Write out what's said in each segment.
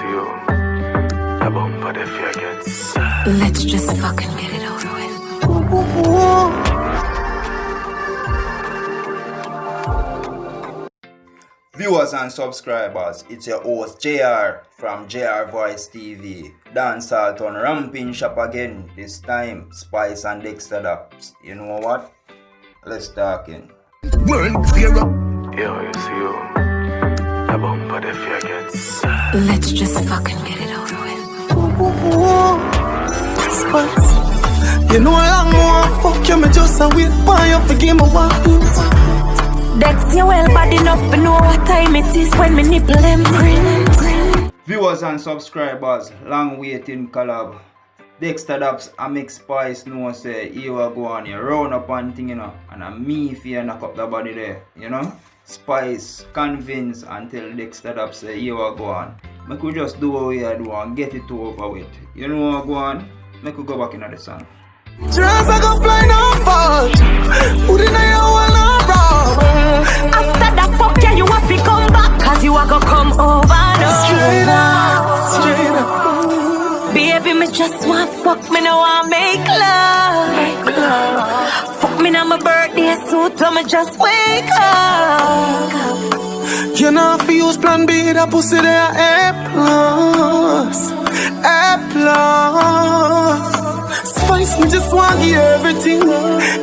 see you. The bumper the fear gets. Let's just fucking get it over with. Viewers and subscribers, it's your host JR from JR Voice TV. Dancehall turn ramping shop again. This time, Spice and Dexta Dap. You know what? Let's talk in. Yo, you see you. The bumper the fear gets. Let's just fucking get it over with. Spice, you know I want fuck you, me just a wait for you, forgive me what. Dex, you well bad enough to know what time it is when me nipple them print. Viewers and subscribers, long waiting collab. Dexta Daps and make Spice know say you will go on here, round up and thing, you know, and a me if you knock up the body there, you know. Spice convince until Dexta Daps say you will go on. Make we just do what we do and get it over with. You know what go on? Make we go back into the song. Dress I go fly no fall. Put in a wall no rob. After that fuck yeah, you have to come back, cause you are gonna come over no. Straight up, straight up. Baby, me just want fuck, me no want make love. Fuck me now my birthday suit, so me just wake up. You know if you use plan B, that pussy there A plus, A plus. Spice, me just want you everything.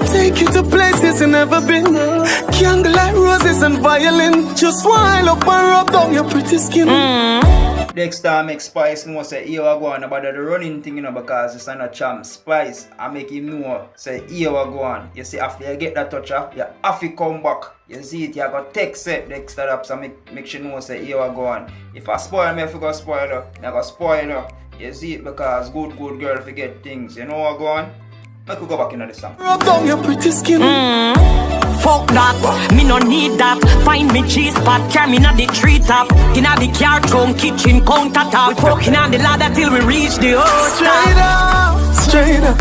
Take you to places you never been. Candlelight roses and violin. Just wind up and rub down your pretty skin. Dexta make Spice know say you will go on about the running thing, you know, because it's not a champ. Spice, I make him know say you will go on. You see, after you get that toucher, you have to come back. You see it, you got text it, Dexta Daps, so make sure know say you will go on. If I spoil me, if I go spoil her, I go spoil her. You see it, because good girl forget things. You know what go on? Make we go back into the song. Rub down your pretty skin. Fuck that, me no need that. Find me cheese spot, carry me na the treetop. Inna the car trunk, kitchen countertop. We fucking on the ladder till we reach the house. Straight up, straight up.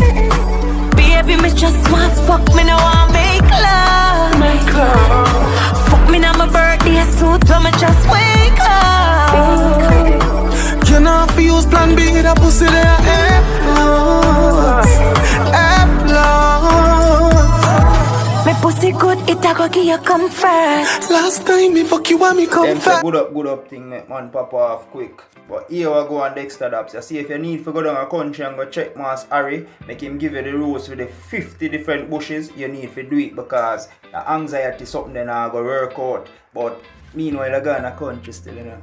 Baby, me just want fuck, me no want make love. Make love. Fuck me now my birthday suit, so me just wake up. You know if you use plan B, that pussy there A plus, A plus. Me pussy good, it a go give you comfort. Last time me fuck you and me come Them say fat. good up thing make man pop off quick. But here we go on Dexta Daps. You see if you need to go down a country and go check Mass Harry, make him give you the rules with the 50 different bushes, you need to do it because the anxiety is something that I go work out. But meanwhile I go in a country still, you know.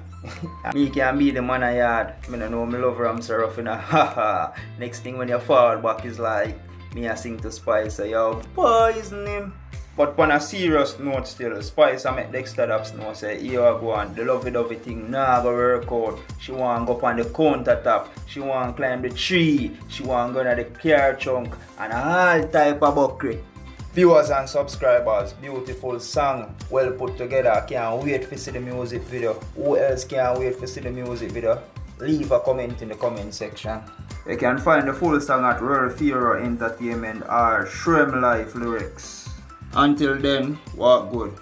Me can be the man I yard. I don't know me love I'm so rough, you know. Haha. Next thing when you fall back is like me I sing to Spice, so you poison him. But on a serious note still, Spice I make Dexta Daps know say here I go on, the lovey thing nah go work out. She want go up on the countertop, she want climb the tree, she want go to the car trunk and all type of buckery. Viewers and subscribers, beautiful song, well put together. Can't wait to see the music video. Who else can't wait to see the music video? Leave a comment in the comment section. You can find the full song at Royal Theatre Entertainment or Shrem Life Lyrics. Until then, walk good.